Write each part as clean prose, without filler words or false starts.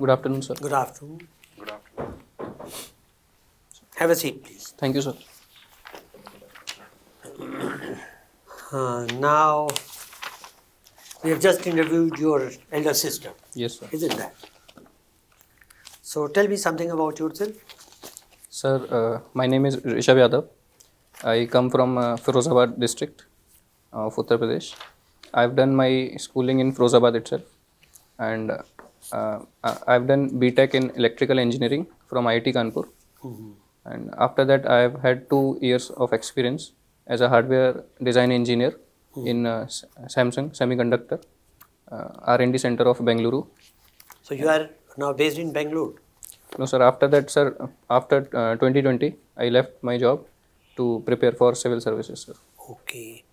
Good afternoon, sir. Good afternoon. Good afternoon. Have a seat, please. Thank you, sir. Now, we have just interviewed your elder sister, Yes, sir. isn't that? So, tell me something about yourself. Sir, my name is Rishabh Yadav. I come from Firozabad district of Uttar Pradesh. I've done my schooling in Firozabad itself, and I've done BTech in electrical engineering from IIT Kanpur. And after that, I've had 2 years of experience as a hardware design engineer in Samsung Semiconductor R&D Center of Bengaluru. So, you are now based in Bangalore. No, sir. After that, sir, after 2020, I left my job to prepare for civil services, sir. Okay.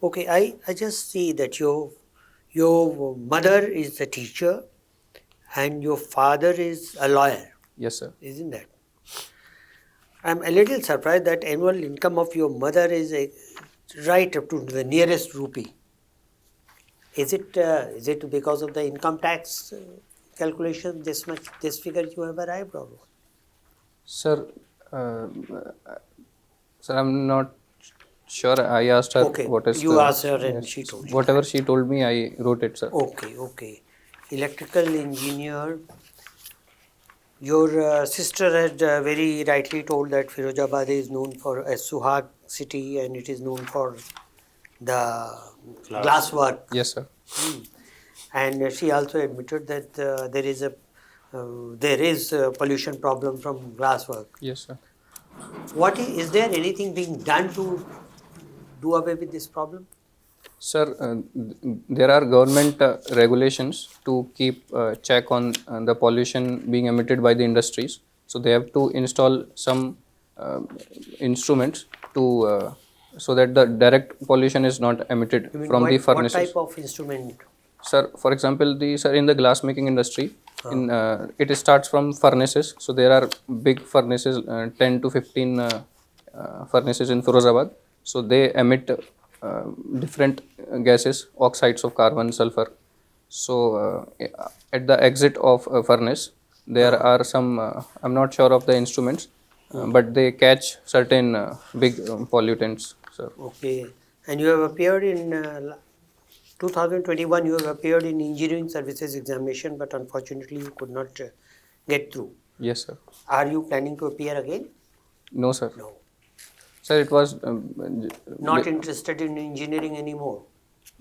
Okay, I just see that your mother is a teacher and your father is a lawyer, Yes, sir. isn't that? I'm a little surprised that annual income of your mother is right up to the nearest rupee. Is it because of the income tax calculation this figure you have arrived or what? Sir, sir, I'm not sure. I asked her Okay, what is you asked her and she told you. Whatever she told me, I wrote it, sir. Okay. Electrical engineer. Your sister had very rightly told that Firozabad is known for a Suhag city and it is known for the glasswork. Yes, sir. And she also admitted that there is a pollution problem from glasswork. Yes, sir. Is there anything being done to do away with this problem? Sir, there are government regulations to keep check on the pollution being emitted by the industries. So they have to install some instruments to so that the direct pollution is not emitted from the furnaces. What type of instrument? Sir, for example, in the glass making industry, it starts from furnaces. So there are big furnaces, 10 to 15 furnaces in Firozabad. So they emit different gases, oxides of carbon, sulfur. So at the exit of a furnace, there are some, I'm not sure of the instruments, but they catch certain big pollutants, sir. Okay. And you have appeared in 2021, you have appeared in engineering services examination, but unfortunately you could not get through. Yes, sir. Are you planning to appear again? No, sir. No. Sir, it was... Not interested in engineering anymore?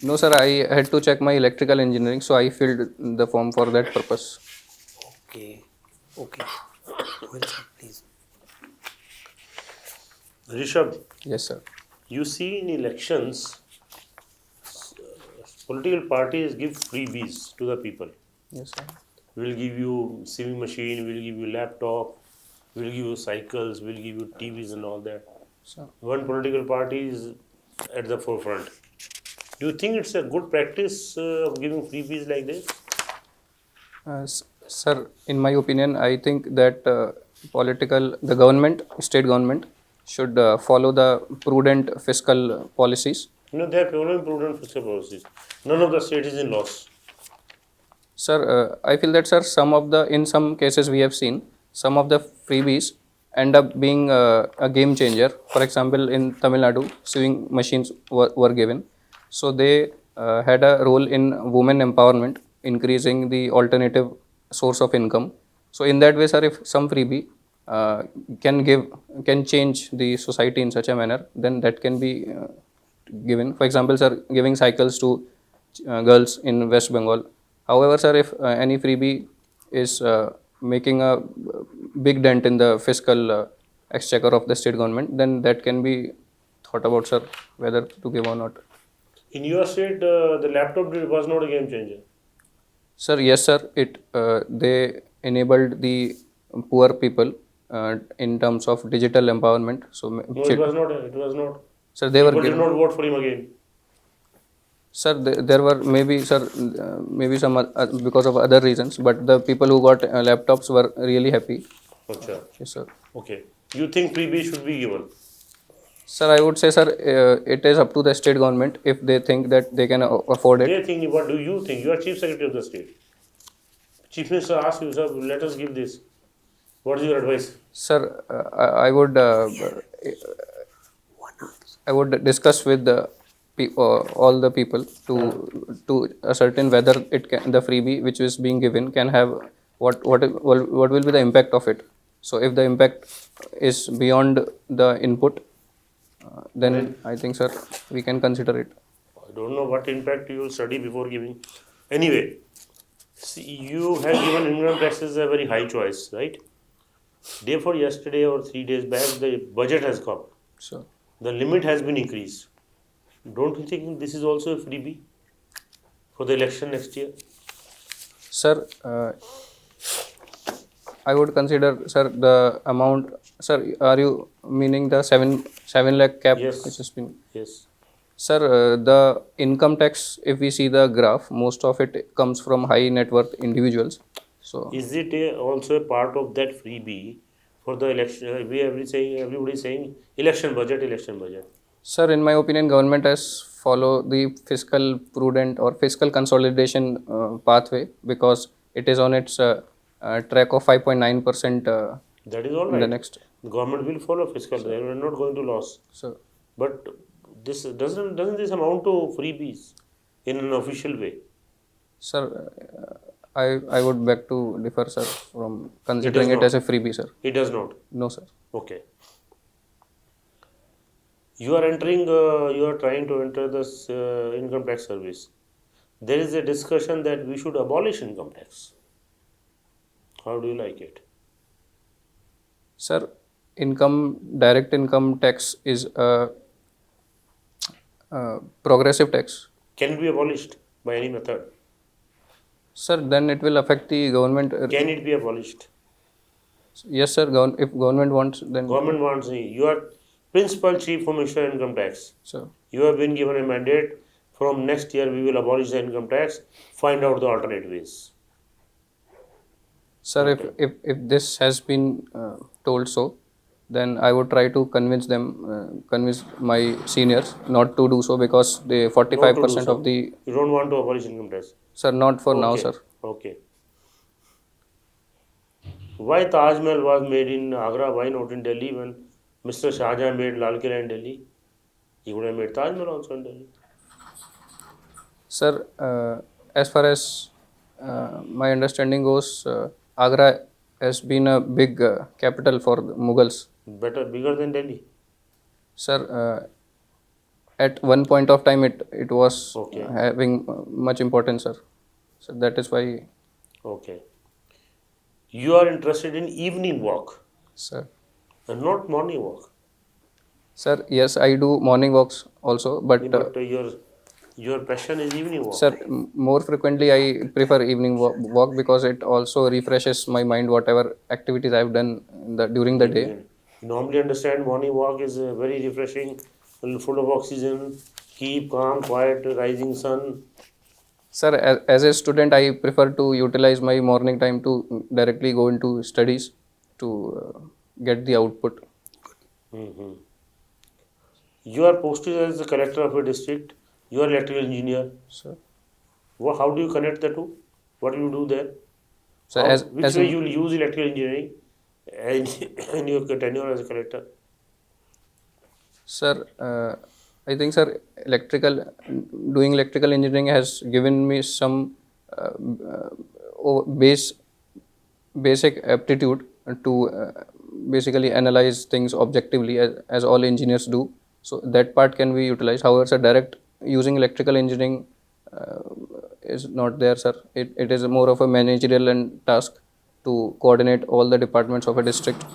No, sir. I had to check my electrical engineering, so I filled the form for that purpose. Okay. Well, sir, please. Rishabh, Yes, sir. you see in elections, political parties give freebies to the people. Yes, sir. We'll give you sewing machine, we'll give you laptop, we'll give you cycles, we'll give you TVs and all that. Sir. One political party is at the forefront. Do you think it's a good practice of giving freebies like this? Sir, in my opinion, I think that the government, state government, should follow the prudent fiscal policies. No, they are following prudent fiscal policies. None of the state is in loss. Sir, I feel that, sir, in some cases we have seen, some of the freebies end up being a game changer. For example, in Tamil Nadu, sewing machines were given. So they had a role in women empowerment, increasing the alternative source of income. So in that way, sir, if some freebie can change the society in such a manner, then that can be given. For example, sir, giving cycles to girls in West Bengal. However, sir, if any freebie is making a big dent in the fiscal exchequer of the state government, then that can be thought about, sir, whether to give or not. In your state, the laptop was not a game changer. Sir, yes, sir. They enabled the poor people in terms of digital empowerment. So No, it was not. It was not. Sir, they were People did given. not vote for him again. Sir, there were maybe, sir, maybe some because of other reasons, but the people who got laptops were really happy. Achha. Yes, sir. Okay. You think freebie should be given? Sir, I would say, sir, it is up to the state government if they think that they can afford it. They think, what do you think? You are Chief Secretary of the state. Chief Minister asked you, sir, let us give this. What is your advice? Sir, I would discuss with all the people to ascertain whether it can, the freebie which is being given can have what will be the impact of it. So if the impact is beyond the input, then I think, sir, we can consider it. I don't know what impact you will study before giving. Anyway, see, you have given income tax as a very high choice, right? Therefore, yesterday or 3 days back, the budget has come. So, The limit has been increased. Don't you think this is also a freebie for the election next year? sir, I would consider, sir, the amount. Sir, are you meaning the 7 lakh cap Yes. which has been? Yes. Sir, the income tax, if we see the graph, most of it comes from high net worth individuals. So, Is it also a part of that freebie for the election? Everybody saying election budget, election budget. sir, in my opinion, government has follow the fiscal prudent or fiscal consolidation pathway because it is on its track of 5.9% That is all in the right. next. The government will follow fiscal. They are not going to loss. So, But this doesn't this amount to freebies in an official way? sir, I would beg to differ, sir, from considering it not. as a freebie, sir. It does not. No, sir. Okay. You are entering. You are trying to enter this income tax service. There is a discussion that we should abolish income tax. How do you like it? Sir, direct income tax is a progressive tax. Can it be abolished by any method? Sir, then it will affect the government. Can it be abolished? Yes, sir. If government wants, then. Government wants me. You are principal chief for Ministry of Income Tax. So, You have been given a mandate. From next year, we will abolish the income tax. Find out the alternate ways. sir, if this has been told so, then I would try to convince my seniors not to do so because the 45% of the. You don't want to abolish income tax. Sir, not for now, Okay. sir. Okay. Why Taj Mahal was made in Agra? Why not in Delhi? When Mr. Shah Jahan made Lal Killa in Delhi, he would have made Taj Mahal also in Delhi. Sir, as far as my understanding goes, Agra has been a big capital for the Mughals. Bigger than Delhi. Sir, at one point of time, it was Okay. having much importance, sir. So that is why, Okay. You are interested in evening walk sir. and not morning walk. Sir, yes, I do morning walks also, but But your passion is evening walk. sir, more frequently I prefer evening walk because it also refreshes my mind, whatever activities I've done during the day. You normally understand morning walk is very refreshing, full of oxygen, keep calm, quiet, rising sun. Sir, as a student, I prefer to utilize my morning time to directly go into studies to get the output. Mhm. You are posted as the collector of a district. You are electrical engineer. Sir, How do you connect the two? What do you do there? so Which way you will use electrical engineering in your tenure as a collector? sir, I think, sir, doing electrical engineering has given me some basic aptitude to basically analyze things objectively as all engineers do. So that part can be utilized. However, sir, direct using electrical engineering is not there, sir. It is more of a managerial and task to coordinate all the departments of a district.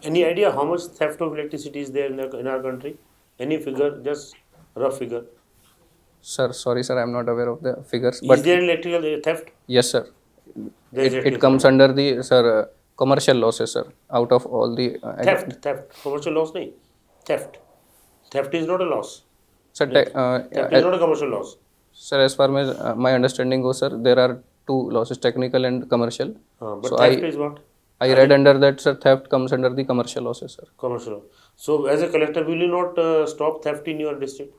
Any idea how much theft of electricity is there in our country? Any figure, just rough figure. Sir, sorry, sir, I'm not aware of the figures. Is But there electrical theft? yes, sir. There is It comes under the, sir, commercial losses, sir. Out of all the Theft. Commercial loss, nahi. Theft. Theft is not a loss. sir, Theft is not a commercial loss. sir, as far as my understanding goes, sir, there are two losses, technical and commercial. But So theft is what? I read under that, sir, theft comes under the commercial losses, sir. Commercial. So, as a collector, will you not stop theft in your district?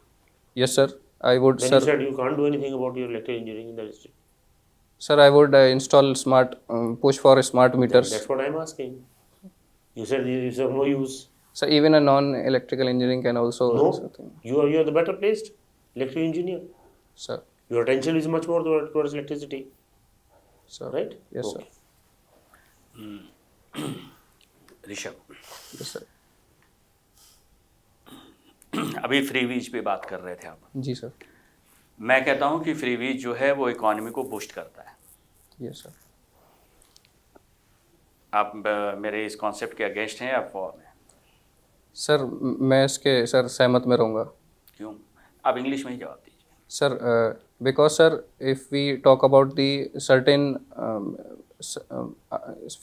Yes, sir. I would, Then sir. you said you can't do anything about your electrical engineering in the district. Sir, I would install push for smart meters. That's what I'm asking. You said you have no use. So even a non-electrical engineering can also. No, you are the better placed electrical engineer. Sir, Your attention is much more towards electricity, sir. right? Yes, sir. Rishabh, Yes, sir. अभी freebies पे बात कर रहे थे आप. जी sir. मैं कहता हूँ कि फ्रीबीज जो है वो इकोनॉमी को बूस्ट करता है. Yes, sir. आप मेरे इस कॉन्सेप्ट के अगेंस्ट हैं या फॉर में? सर मैं इसके सर सहमत में रहूँगा. क्यों? आप इंग्लिश में ही जवाब दीजिए. Sir, because sir, if we talk about the certain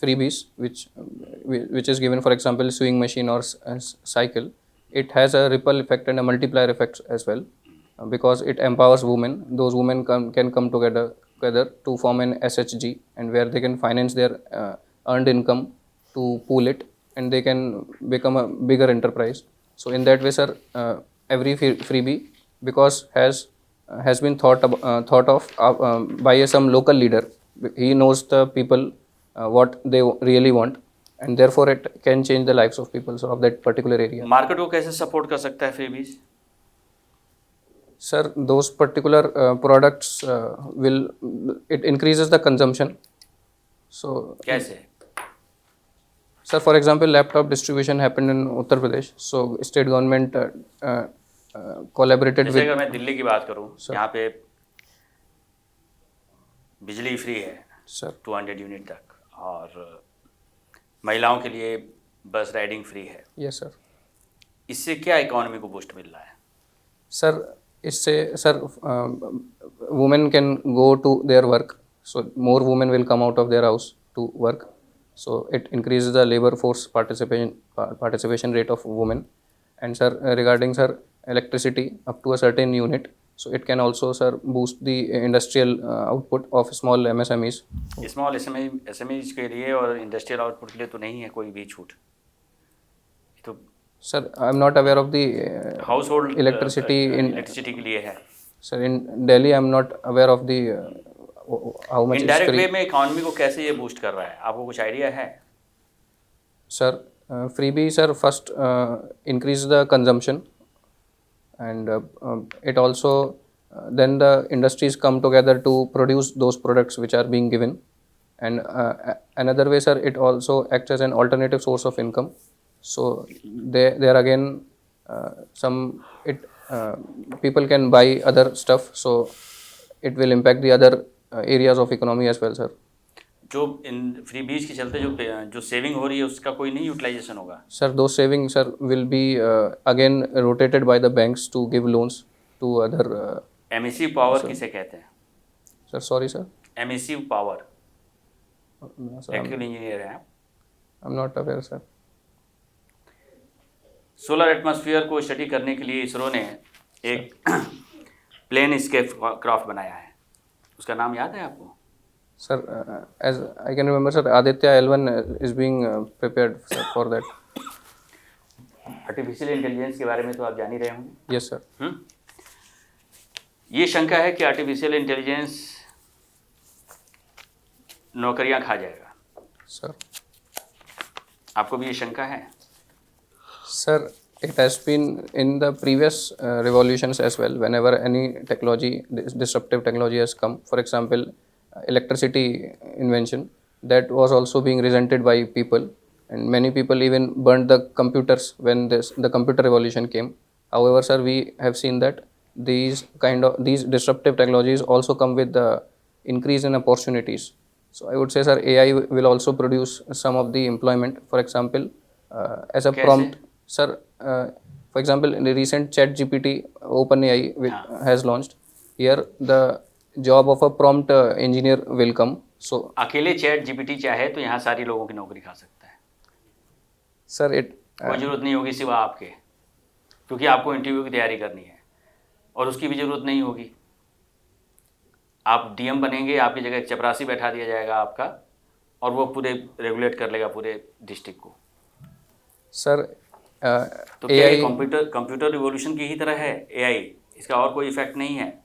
freebies which is given, for example, sewing machine or cycle, it has a ripple effect and a multiplier effect as well, because it empowers women. Those women can come together to form an SHG, and where they can finance their earned income to pool it, and they can become a bigger enterprise. So in that way, sir, every freebie, because has been thought of by some local leader. He knows the people what they really want, and therefore it can change the lives of people of that particular area. Market को कैसे support कर सकता है freebies? Sir, those particular products it increases the consumption. So कैसे? sir, for example, laptop distribution happened in Uttar Pradesh. So state government collaborated जैसे with. अगर मैं दिल्ली की बात करूं, यहाँ पे बिजली फ्री है Sir, 200 यूनिट तक, और महिलाओं के लिए बस राइडिंग फ्री है. yes sir. इससे क्या इकोनॉमी को बूस्ट मिल रहा है? Sir, इससे sir, women can go to their work. So more women will come out of their house to work. So it increases the labor force participation rate of women. And sir, regarding sir electricity up to a certain unit, so it can also sir boost the industrial output of small MSMEs. Small SMEs के लिए और industrial output के लिए तो नहीं है कोई भी छूट. तो Sir, I am not aware of the house hold electricity in. Electricity के लिए है. Sir, in Delhi, I am not aware of the how much is indirect way free. में इकोनॉमी को कैसे ये बूस्ट कर रहा है, आपको कुछ आइडिया है? Sir, freebie sir first increase the consumption, and it also then the industries come together to produce those products which are being given, and another way sir, it also acts as an alternative source of income. So there again people can buy other stuff, so it will impact the other areas of economy as well, sir. जो in free बीज के चलते जो saving हो रही है उसका कोई नहीं यूटिलाइजेशन होगा? Sir, those savings sir will be again rotated by the banks to give loans to other. Emissive power किसे कहते हैं? Sir, sorry sir. Emissive power. No, sir, electrical engineer हैं आप. I'm not aware, sir. Solar atmosphere को study करने के लिए इसरो ने एक प्लेन स्केप क्राफ्ट बनाया है. उसका नाम याद है आपको? Sir, as I can remember, sir, Aditya L1 is being prepared sir, for that. Artificial intelligence के बारे में तो आप जान ही रहे होंगे. Yes, sir. ये शंका है कि आर्टिफिशियल इंटेलिजेंस नौकरियां खा जाएगा. Sir. आपको भी ये शंका है? Sir, it has been in the previous revolutions as well. Whenever any technology, disruptive technology has come, for example, electricity invention, that was also being resented by people, and many people even burned the computers when the computer revolution came. However, sir, we have seen that these disruptive technologies also come with the increase in opportunities. So I would say, sir, AI will also produce some of the employment. For example, as a prompt, sir, for example, in the recent ChatGPT OpenAI has launched. Here, the job of a prompt engineer will come. So अकेले chat GPT चाहे तो यहाँ सारी लोगों की नौकरी खा सकता है. sir, कोई ज़रूरत नहीं होगी सिवा आपके, क्योंकि आपको इंटरव्यू की तैयारी करनी है और उसकी भी ज़रूरत नहीं होगी. आप डीएम बनेंगे, आपकी जगह एक चपरासी बैठा दिया जाएगा आपका, और वो पूरे रेगुलेट कर लेगा पूरे डिस्ट्रिक्ट को. sir, तो क्या AI कंप्यूटर रिवॉल्यूशन की ही तरह है एआई? इसका और कोई इफेक्ट नहीं है?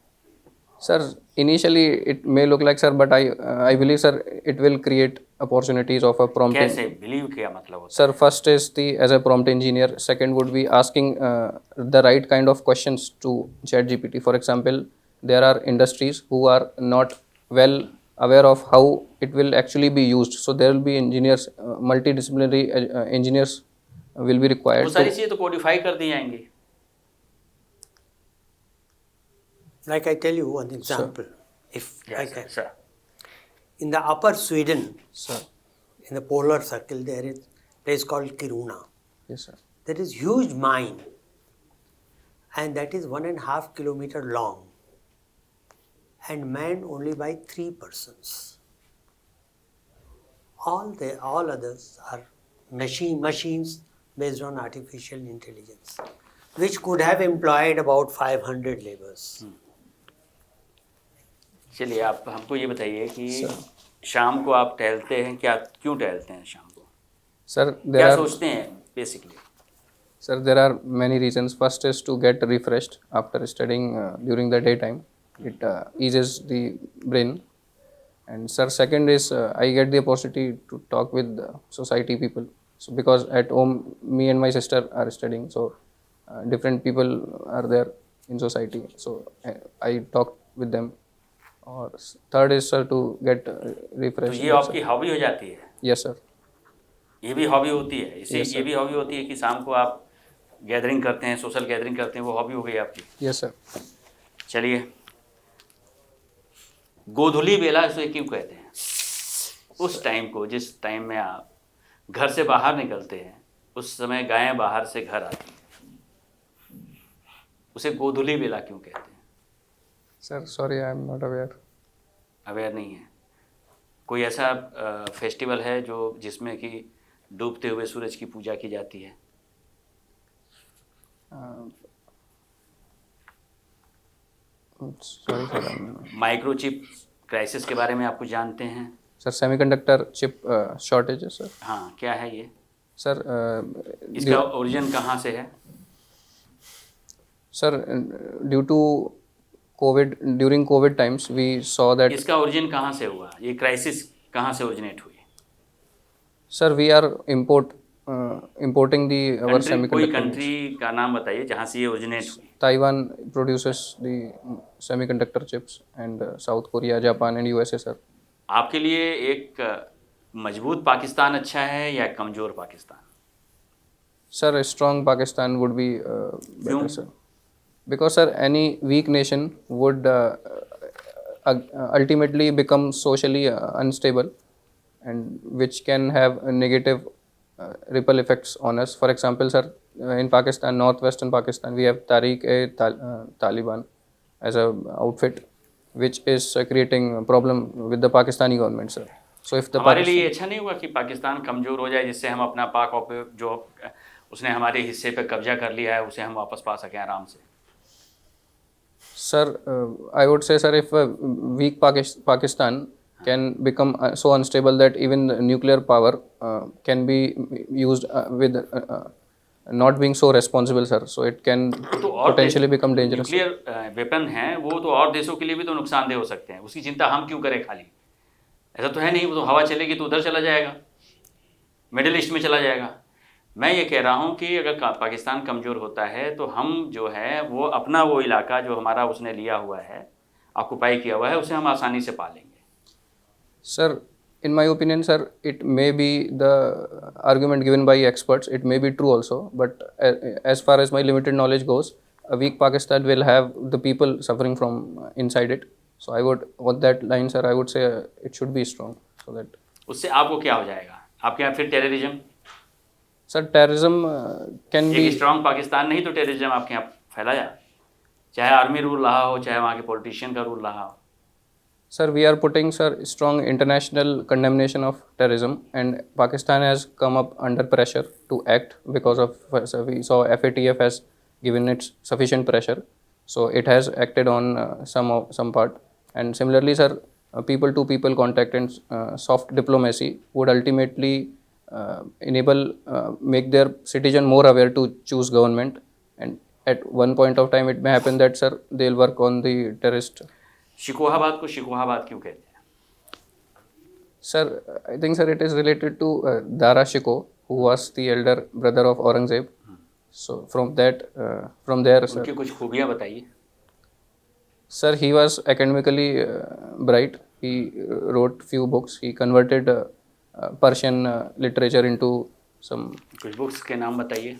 Sir, initially it may look like, sir, but I believe, sir, it will create opportunities of a prompt. कैसे बिलीव क्या मतलब होता Sir, first is the as a prompt engineer. Second would be asking the right kind of questions to ChatGPT. For example, there are industries who are not well aware of how it will actually be used. So there will be engineers, multidisciplinary engineers will be है? required. वो सारी चीज़ें तो Codify कर दी जाएंगी. Like I tell you one example. If I Yes, can. sir. In the upper Sweden, Sir, in the polar circle, there is a place called Kiruna. yes, sir. There is huge mine, and that is 1.5 kilometer long, and manned only by 3 persons. All others are machines based on artificial intelligence, which could have employed about 500 laborers. चलिए आप हमको ये बताइए कि शाम को आप टहलते हैं क्या, क्यों टहलते हैं शाम को, Sir, there क्या are सोचते हैं basically? Sir, there are many reasons. First is to get refreshed after studying during the daytime. It eases the brain. And sir, second is I get the opportunity to talk with the society people. So because at home, me and my sister are studying, so different people are there in society. So I talk with them. Or third is sir to get तो refreshed. ये आपकी hobby हो जाती है, Yes, sir. ये भी hobby होती है, इससे Yes, ये sir. भी हॉबी होती है कि शाम को आप गैदरिंग करते हैं, सोशल गैदरिंग करते हैं, वो हॉबी हो गई आपकी. Yes, sir. चलिए, गोधुली बेला इसे क्यों कहते हैं? उस टाइम को, जिस टाइम में आप घर से बाहर निकलते हैं, उस समय गायें बाहर से घर आती हैं, उसे गोधुली बेला क्यों कहते हैं? Sir, sorry, I am not aware. Aware नहीं है. कोई ऐसा फेस्टिवल है जो जिसमें कि डूबते हुए सूरज की पूजा की जाती है? Sorry, sir. I'm microchip crisis के बारे में आप कुछ जानते हैं? Sir, semiconductor chip shortage, sir. हाँ, क्या है ये? Sir, इसका ओरिजिन कहाँ से है? sir, due to COVID, during COVID times, we saw that. इसका ओरिजिन कहाँ से हुआ? ये क्राइसिस कहाँ से ओरिजिनेट हुई? Sir, we are importing the our कोई semiconductor. कंट्री का नाम बताइए जहाँ से ये ओरिजिनेट हुई. Taiwan produces the semiconductor chips, and South Korea, Japan, and USA, sir. आपके लिए एक मजबूत पाकिस्तान अच्छा है या कमज़ोर Pakistan? Sir, a strong Pakistan would be better, क्यों? sir. Because sir, any weak nation would ultimately become socially unstable, and which can have a negative ripple effects on us. For example, sir, in Pakistan, northwestern Pakistan, we have Taliban as a outfit, which is creating a problem with the Pakistani government, sir. So if the हमारे लिए अच्छा नहीं हुआ कि पाकिस्तान कमज़ोर हो जाए, जिससे हम अपना जो उसने हमारे हिस्से पे कब्जा कर लिया है उसे हम वापस पा सकें आराम से? Sir, I would say, sir, if a weak Pakistan can become so unstable that even the nuclear power can be used with not being so responsible, sir. So it can तो और potentially become dangerous. Nuclear weapon हैं वो तो और देशों के लिए भी तो नुकसानदेह हो सकते हैं, उसकी चिंता हम क्यों करें खाली? ऐसा तो है नहीं, वो तो हवा चलेगी तो उधर चला जाएगा, मिडिल ईस्ट में चला जाएगा. मैं ये कह रहा हूँ कि अगर पाकिस्तान कमज़ोर होता है तो हम जो है वो अपना वो इलाका जो हमारा उसने लिया हुआ है, ऑक्युपाई किया हुआ है, उसे हम आसानी से पा लेंगे. Sir, in my opinion, sir, it may be the argument given by experts. It may be true also, but as far as my limited knowledge goes, a weak Pakistan will have the people suffering from inside it. So I would, on that line, sir, I would say it should be strong. So that. उससे आपको क्या हो जाएगा? आपके यहाँ फिर terrorism? Sir, terrorism can be. एक strong Pakistan नहीं तो टेररिज्म आपके यहाँ फैला जाए, चाहे आर्मी रूल रहा हो, चाहे वहाँ के पॉलिटिशियन का रूल रहा हो. Sir, we are putting, sir, strong international condemnation of terrorism, and Pakistan has come up under pressure to act because of, sir, we saw FATF has given it sufficient pressure, so it has acted on some part. And similarly, sir, people to people contact and soft diplomacy would ultimately enable make their citizen more aware to choose government, and at one point of time it may happen that, sir, they'll work on the terrorist. Shikohabad को शिकोहाबाद क्यों कहते हैं? Sir, I think, sir, it is related to Dara Shikoh, who was the elder brother of Aurangzeb. So from there, sir, उनकी कुछ खूबियाँ बताइए. sir, he was academically bright. He wrote few books. He converted Persian literature into some. कुछ books के नाम बताइए.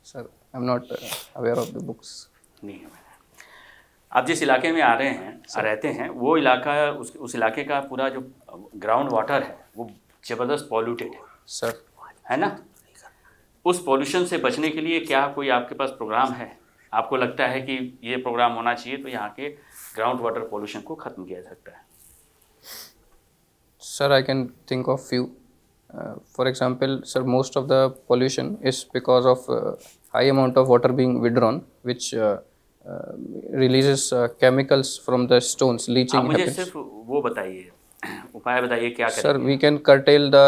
Sir, I'm not aware of the books. नहीं है. आप जिस इलाके में आ रहे हैं रहते हैं वो इलाका उस इलाके का पूरा जो ग्राउंड वाटर है वो ज़बरदस्त पॉल्यूटेड है. Sir, है ना? उस पॉल्यूशन से बचने के लिए क्या कोई आपके पास प्रोग्राम है? आपको लगता है कि ये प्रोग्राम होना चाहिए तो यहाँ के ग्राउंड वाटर पॉल्यूशन को ख़त्म किया जा सकता है? sir, I can think of few. For example, sir, most of the pollution is because of high amount of water being withdrawn, which releases chemicals from the stones. Leaching आप मुझे happens. सिर्फ वो बताइए, उपाय बताइए क्या Sir, करें. we can curtail the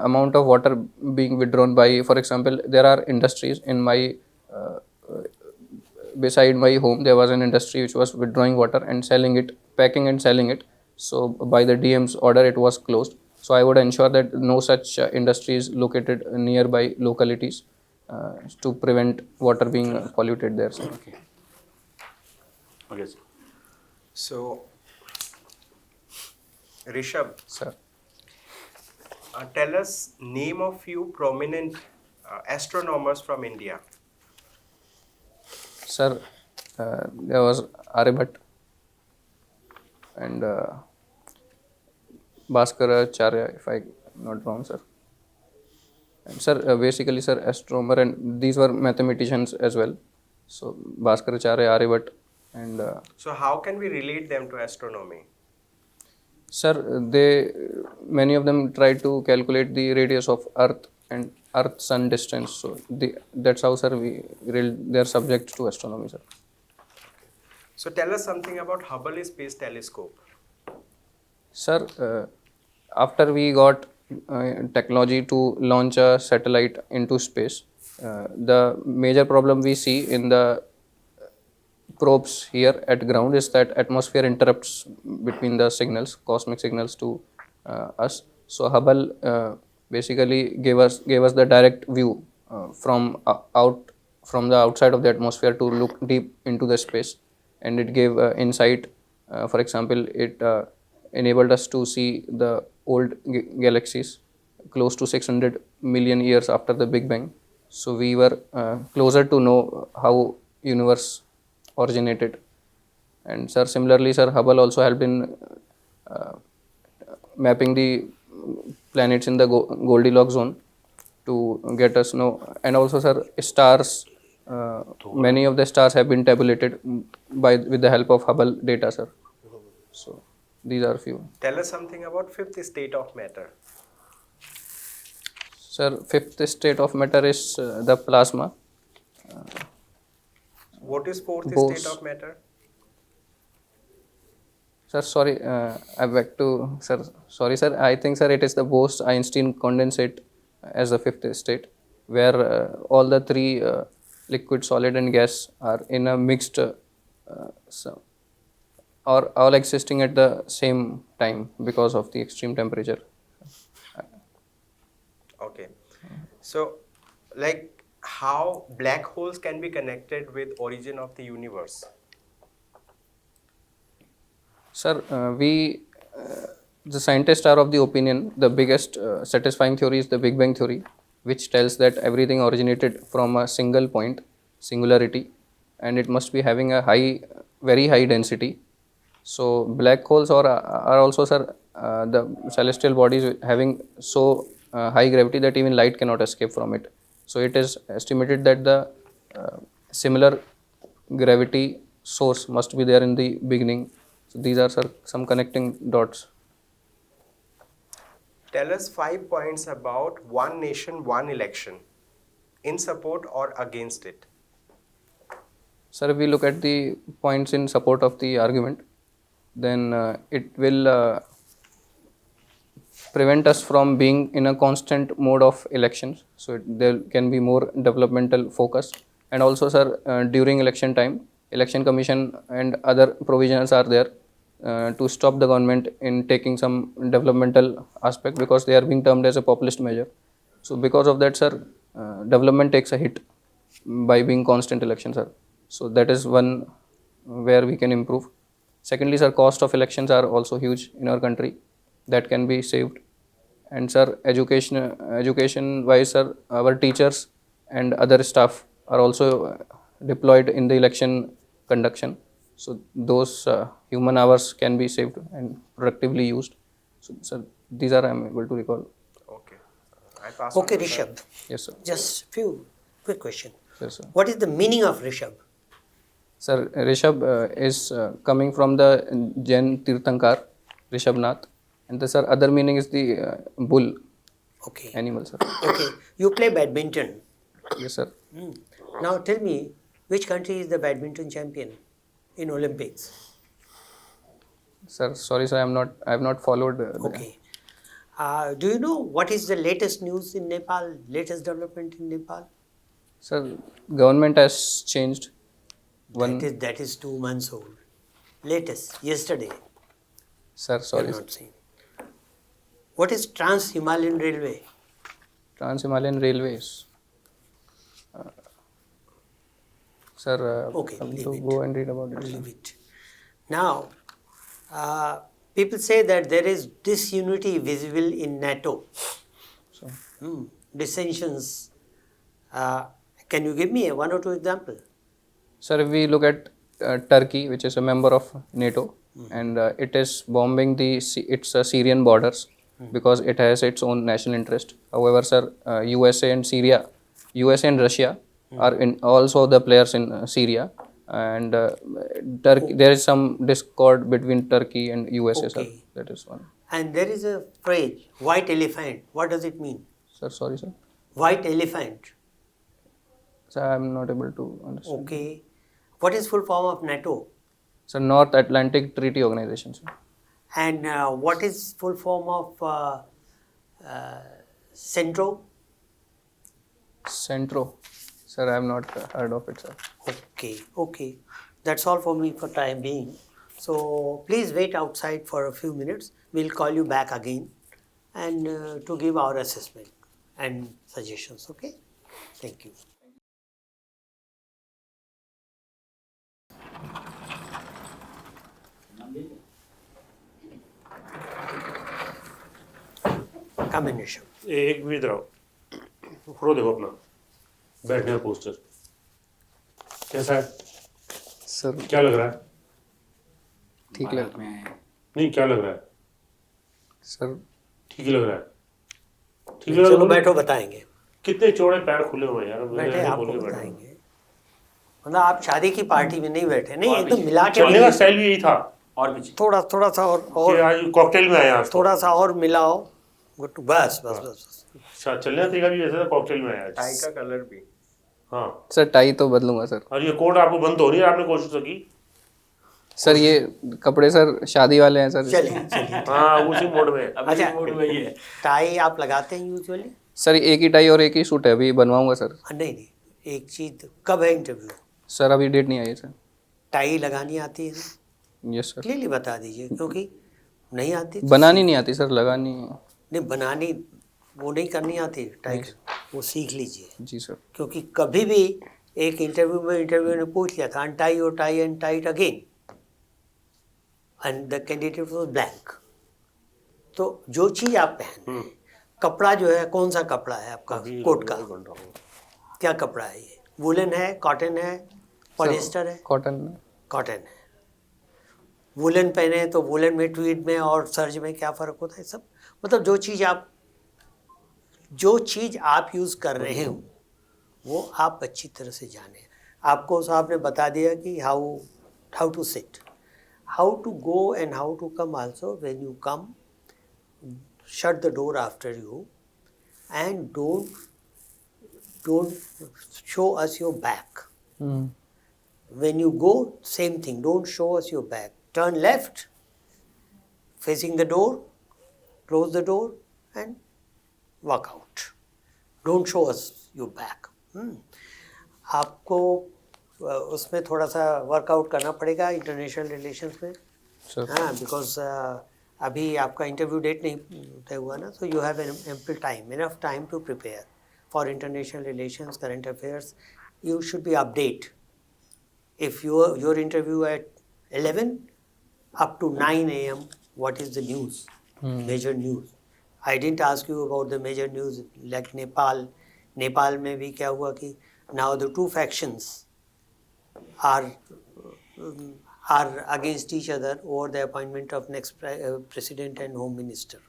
amount of water being withdrawn by, for example, there are industries in my beside my home. There was an industry which was withdrawing water and selling it, packing and selling it. So by the DM's order, it was closed. So I would ensure that no such industry is located nearby localities to prevent water being polluted there. Sir. Okay. Okay, sir. So, Rishabh, Sir. tell us name of few prominent astronomers from India. Sir, there was Aryabhat and Bhaskaracharya, if I'm not wrong, sir. And sir, basically, sir, astronomer, and these were mathematicians as well. So Bhaskaracharya, Aryabhat, and So, how can we relate them to astronomy? sir, many of them tried to calculate the radius of Earth and Earth-Sun distance. So that's how, sir, they are subject to astronomy, sir. So, tell us something about Hubble Space Telescope. Sir, after we got technology to launch a satellite into space, the major problem we see in the probes here at ground is that atmosphere interrupts between the signals, cosmic signals to us. So Hubble basically gave us the direct view from the outside of the atmosphere to look deep into the space, and it gave insight. For example, it enabled us to see the old galaxies close to 600 million years after the Big Bang. So we were closer to know how universe originated. And sir, similarly, sir, Hubble also helped in mapping the planets in the Goldilocks zone to get us know. And also, sir, stars, many of the stars have been tabulated with the help of Hubble data, sir. So these are few. Tell us something about fifth state of matter. Sir, fifth state of matter is the plasma. What is fourth Bose. state of matter? Sir, sorry, I beg to, sir, sorry, sir. I think, sir, it is the Bose-Einstein condensate as the fifth state, where all the three liquid, solid, and gas are in a mixed, or all existing at the same time because of the extreme temperature. Okay. So, like how black holes can be connected with origin of the universe? Sir, the scientists are of the opinion the biggest satisfying theory is the Big Bang theory, which tells that everything originated from a single point, singularity, and it must be having a very high density. So black holes are also, sir, the celestial bodies having so high gravity that even light cannot escape from it. So it is estimated that the similar gravity source must be there in the beginning. So these are, sir, some connecting dots. Tell us 5 points about one nation, one election, in support or against it. Sir, if we look at the points in support of the argument, then it will prevent us from being in a constant mode of elections. So there can be more developmental focus. And also, sir, during election time, election commission and other provisions are there to stop the government in taking some developmental aspect, because they are being termed as a populist measure. So because of that, sir, development takes a hit by being constant elections, sir. So that is one where we can improve. Secondly, sir, cost of elections are also huge in our country. That can be saved. And sir, education wise, sir, our teachers and other staff are also deployed in the election conduction. So those human hours can be saved and productively used. So sir, these are I'm able to recall. Okay. I pass Okay, on to the- Rishabh. Yes, sir. Just few quick question. Yes, sir. What is the meaning of Rishabh? Sir, Rishabh is coming from the Jain Tirthankar, Rishabhnath. And the sir, other meaning is the bull Okay. animal, sir. Okay. You play badminton. Yes, sir. Now tell me, which country is the badminton champion in Olympics? Sir, sorry, sir, I have not followed. Okay. Do you know what is the latest news in Nepal? Latest development in Nepal? Sir, government has changed. One, That is 2 months old. Latest, yesterday. sir, I sorry, have sir. not seen. What is Trans-Himalayan Railway? Trans-Himalayan Railways. Sir, Okay, I'll leave to it. go and read about it. Leave it. Now, people say that there is disunity visible in NATO. So, Dissensions. Can you give me one or two examples? sir, if we look at Turkey, which is a member of NATO, and it is bombing its Syrian borders because it has its own national interest. However, sir, USA and USA and Russia are also the players in Syria, and there is some discord between Turkey and USA, sir. Okay. That is one. And there is a phrase, white elephant. What does it mean? Sir, sorry, sir. White elephant. Sir, I am not able to understand. Okay. What is full form of NATO? Sir, North Atlantic Treaty Organization, sir. And what is full form of Centro? Centro. Sir, I have not heard of it, sir. Okay. That's all for me for time being. So please wait outside for a few minutes. We'll call you back again and to give our assessment and suggestions. Okay? Thank you. Come in, Rishabh. एक भी इधर आओ, photo देखो अपना, बैठने का poster कैसा है? सर, क्या लग रहा है? ठीक लग में है। नहीं, क्या लग रहा है? सर, ठीक ही लग रहा है? ठीक लग रहा चलो है? बैठो, बताएंगे। कितने चौड़े पैर खुले हुए हैं यार, बैठे मैंने आपको बोल के बैठा। बताएंगे। मतलब आप शादी की पार्टी में नहीं बैठे, नहीं एकदम मिला के चलने का स्टाइल भी यही था और भी थोड़ा सा कि और आज कॉकटेल में आया आज तो। थोड़ा सा और मिलाओ। गुड, बस। चलने का तरीका भी वैसे था, कॉकटेल में आया आज। टाई का कलर भी। हाँ, सर, टाई तो बदलूंगा सर। और ये कोट आपको बंद हो रही है, आपने कोशिश तो की। सर, ये कपड़े सर शादी वाले हैं सर। चलिए। हाँ, उसी मोड में। अभी अच्छा। मूड वही है। टाई आप लगाते हैं यूजुअली? सर, एक ही टाई और एक ही सूट है, अभी बनवाऊंगा सर। नहीं, एक चीज, कब है इंटरव्यू? सर, अभी डेट नहीं आई है सर। टाई लगानी आती है? Yes sir. क्लियरली बता दीजिए, क्योंकि नहीं आती तो बनानी नहीं आती सर, लगानी। नहीं, बनानी वो नहीं करनी आती टाई, वो सीख लीजिए। जी सर। क्योंकि कभी भी एक इंटरव्यू ने पूछ लिया था, untie your tie and tight again, and the candidate was blank. तो जो चीज़ आप पहने, कपड़ा जो है, कौन सा कपड़ा है आपका कोट का? क्या कपड़ा है ये? वुलन है, कॉटन है, पॉलिएस्टर है? कॉटन है। वुलन पहने तो वुलन में, ट्वीड में और सर्ज में क्या फ़र्क होता है? सब मतलब जो चीज़ आप यूज़ कर रहे हो वो आप अच्छी तरह से जाने। आपको साहब ने बता दिया कि how to sit, how to go and how to come also. When you come, shut the door after you and don't show us your back. When you go, same thing, don't show us your back. Turn left, facing the door, close the door and walk out. Don't show us your back. आपको उसमें थोड़ा सा workout करना पड़ेगा international relations में. Sure. हाँ, because अभी आपका इंटरव्यू डेट नहीं तय हुआ ना, so you have ample time, enough time to prepare for international relations, current affairs. You should be update. If your interview at 11 up to 9 a.m. what is the news, major news. I didn't ask you about the major news like Nepal में भी क्या हुआ कि now the two factions are against each other over the appointment of next president and home minister.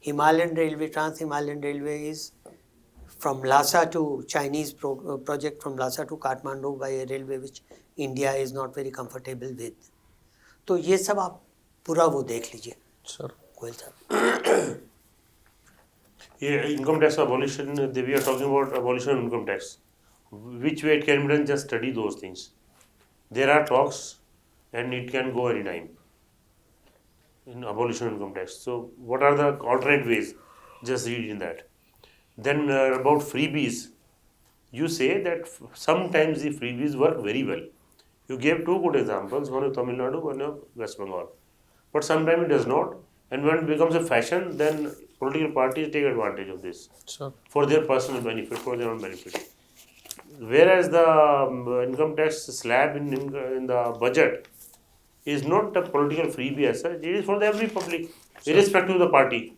Himalayan Railway, Trans-Himalayan Railway is from Lhasa to Chinese project from Lhasa to Kathmandu by a railway which India is not very comfortable with. तो ये सब आप पूरा वो देख लीजिए. Sure. Goyal साहब. Yeah, income tax abolition, we are talking about abolition of income tax. Which way it can be done, just study those things. There are talks and it can go any time in abolition of income tax. So what are the alternate ways? Just read in that. Then about freebies, you say that sometimes the freebies work very well. You gave two good examples, one of Tamil Nadu, one of West Bengal. But sometimes it does not. And when it becomes a fashion, then political parties take advantage of this Sure. for their personal benefit, for their own benefit. Whereas the income tax slab in the budget is not a political freebie as such, it is for every public, irrespective of the party.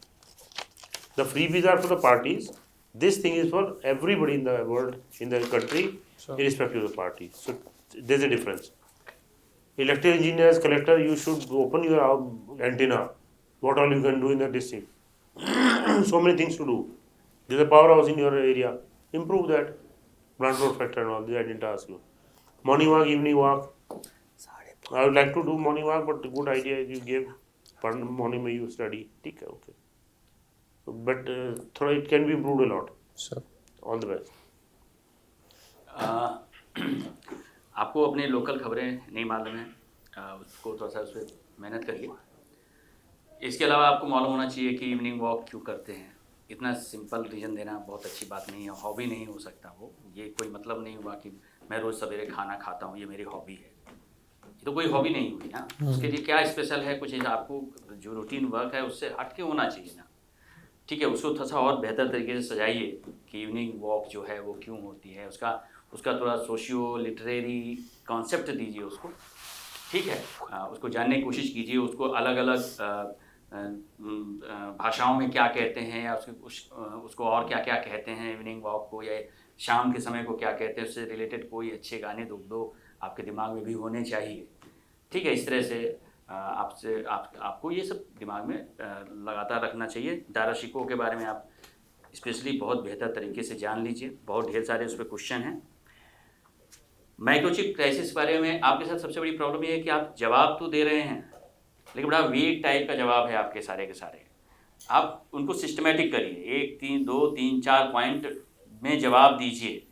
The freebies are for the parties. This thing is for everybody in the world, in the country, irrespective of the party. So there's a difference. Elected engineers, collector, you should open your antenna. What all you can do in the district. So many things to do. There's a powerhouse in your area. Improve that. Plant load factor and all this, I didn't ask you. Morning walk, evening walk. I would like to do morning walk, but the good idea you gave. Morning में you study. ठीक है, okay. But थोड़ा it can be improved a lot. Sure. All the best. आपको अपने local खबरें नहीं मालूम है, उसको थोड़ा सा उस पर मेहनत करिए. इसके अलावा आपको मालूम होना चाहिए कि इवनिंग वॉक क्यों करते हैं. इतना सिंपल रीज़न देना बहुत अच्छी बात नहीं है. हॉबी नहीं हो सकता वो. ये कोई मतलब नहीं हुआ कि मैं रोज़ सवेरे खाना खाता हूँ, ये मेरी हॉबी है. ये तो कोई हॉबी नहीं हुई ना. उसके लिए क्या स्पेशल है, कुछ आपको जो रूटीन वर्क है उससे हट के होना चाहिए ना. ठीक है, उसको थोड़ा सा और बेहतर तरीके से सजाइए कि इवनिंग वॉक जो है वो क्यों होती है. उसका थोड़ा सोशियो लिटरेरी कॉन्सेप्ट दीजिए उसको. ठीक है, उसको जानने की कोशिश कीजिए. उसको अलग अलग भाषाओं में क्या कहते हैं, या उसको और क्या क्या कहते हैं इवनिंग वॉक को, या शाम के समय को क्या कहते हैं. उससे रिलेटेड कोई अच्छे गाने दो आपके दिमाग में भी होने चाहिए. ठीक है, इस तरह से आपको ये सब दिमाग में लगातार रखना चाहिए. दाराशिकों के बारे में आप स्पेशली बहुत बेहतर तरीके से जान लीजिए. बहुत ढेर सारे उस पर क्वेश्चन हैं. माइक्रोचिप क्राइसिस के बारे में आपके साथ सबसे बड़ी प्रॉब्लम ये है कि आप जवाब तो दे रहे हैं, लेकिन बड़ा वीक टाइप का जवाब है आपके सारे के सारे. आप उनको सिस्टमेटिक करिए. 1 3 2 3 4 पॉइंट में जवाब दीजिए.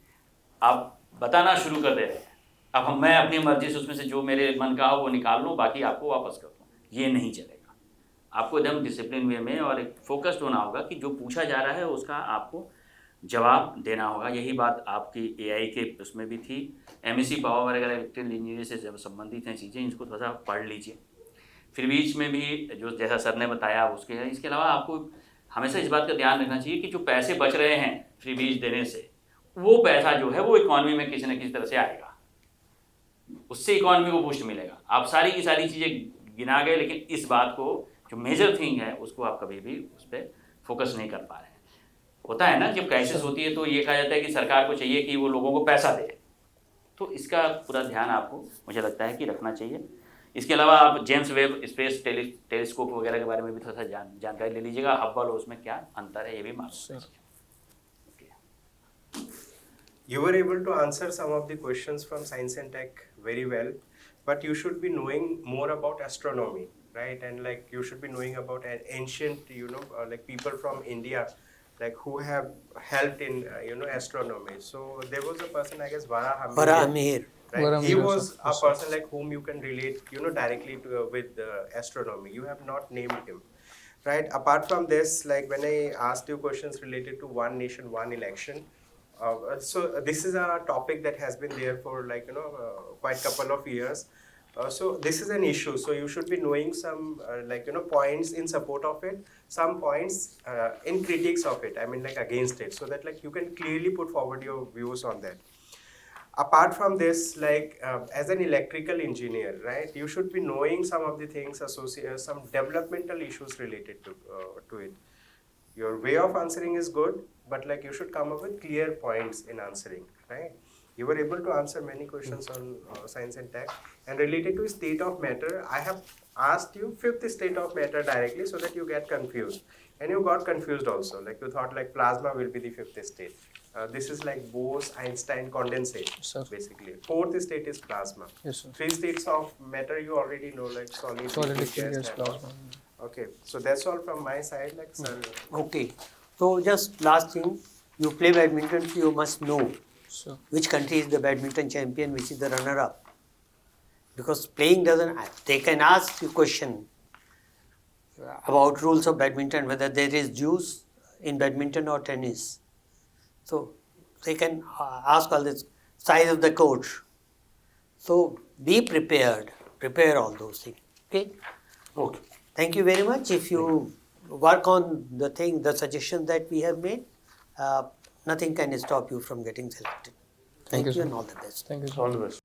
आप बताना शुरू कर दे रहे हैं. अब मैं अपनी मर्जी से उसमें से जो मेरे मन का हो वो निकाल लूँ, बाकी आपको वापस कर दूँ. ये नहीं चलेगा. आपको एकदम डिसिप्लिन वे में और एक फोकस्ड होना होगा कि जो पूछा जा रहा है उसका आपको जवाब देना होगा. यही बात आपकी AI के उसमें भी थी. MEC पावर वगैरह इलेक्ट्रिकल इंजीनियर से जब संबंधित हैं चीज़ें, इनको थोड़ा सा पढ़ लीजिए. फिर बीच में भी जो जैसा सर ने बताया उसके, इसके अलावा आपको हमेशा इस बात का ध्यान रखना चाहिए कि जो पैसे बच रहे हैं फ्री बीज देने से, वो पैसा जो है वो इकॉनमी में किसी न किसी तरह से आएगा. उससे इकॉनमी को बूस्ट मिलेगा. आप सारी की सारी चीज़ें गिना गए, लेकिन इस बात को जो मेजर थिंग है उसको आप कभी भी उस पर फोकस नहीं कर पा रहे हैं. होता है ना, जब क्राइसिस होती है तो ये कहा जाता है कि सरकार को चाहिए कि वो लोगों को पैसा दे. तो इसका पूरा ध्यान आपको मुझे लगता है कि रखना चाहिए. इसके अलावा आप जेम्स वेब स्पेस टेलीस्कोप वगैरह के बारे में भी थोड़ा सा जानकारी ले लीजिएगा. हब्बल और उसमें क्या अंतर है ये भी मालूम. You were able to answer some of the questions from science and tech very well, but you should be knowing more about astronomy, right? And like you should be knowing about an ancient, like people from India, like who have helped in, astronomy. So there was a person, I guess, Varahamihir. Right? He was a person like whom you can relate, directly to, with astronomy. You have not named him, right? Apart from this, like when I asked you questions related to one nation, one election, So this is a topic that has been there for quite couple of years. So this is an issue. So you should be knowing some points in support of it, some points in critiques of it. I mean against it, so that you can clearly put forward your views on that. Apart from this, as an electrical engineer, right, you should be knowing some of the things associated, some developmental issues related to it. Your way of answering is good, but you should come up with clear points in answering, right? You were able to answer many questions on science and tech, and related to state of matter, I have asked you fifth state of matter directly so that you get confused, and you got confused also. You thought plasma will be the fifth state. This is Bose, Einstein, condensate, Sir. basically. Fourth state is plasma. Yes, sir. Three states of matter you already know, solid, Solid, liquid, liquid, gas, gas, and all. plasma. Okay, so that's all from my side, sir. Okay. So just last thing, you play badminton, so you must know So, which country is the badminton champion, which is the runner-up. Because playing doesn't, they can ask you question about rules of badminton, whether there is juice in badminton or tennis. So they can ask all this, size of the court. So be prepared, prepare all those things. Okay? Okay. Thank you very much. If you work on the suggestions that we have made, nothing can stop you from getting selected. Thank you, you sir. and all the best. thank you, sir. All the best.